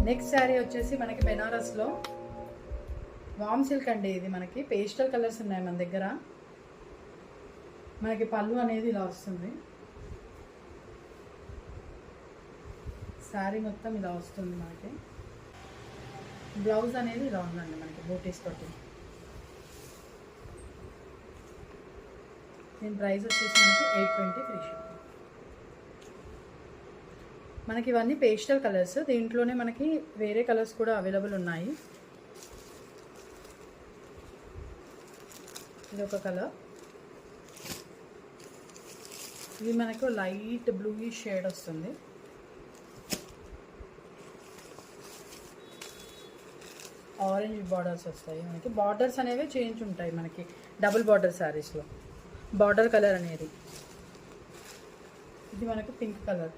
Next sari వచ్చేసి మనకి బెనారస్లో వామ్ silk అండి. ఇది మనకి పేస్టల్ కలర్స్ ఉన్నాయి మన దగ్గర. మనకి పళ్ళు అనేది ఇలా వస్తుంది, శారీ మొత్తం ఇలా వస్తుంది. మనకి బ్లౌజ్ అనేది ఇలా ఉందండి మనకి బూటీస్ తోటి. దీని ప్రైస్ వచ్చేసి మనకి 820 ఫ్రీ షిప్పింగ్. మనకి ఇవన్నీ పేస్టల్ కలర్స్, దీంట్లోనే మనకి వేరే కలర్స్ కూడా అవైలబుల్ ఉన్నాయి. ఇది ఒక కలర్, ఇది మనకు లైట్ బ్లూయిష్ షేడ్ వస్తుంది. ఆరెంజ్ బార్డర్స్ వస్తాయి మనకి. బార్డర్స్ అనేవి చేంజ్ ఉంటాయి మనకి డబుల్ బార్డర్ శారీస్లో. బార్డర్ కలర్ అనేది ఇది మనకు పింక్ కలర్.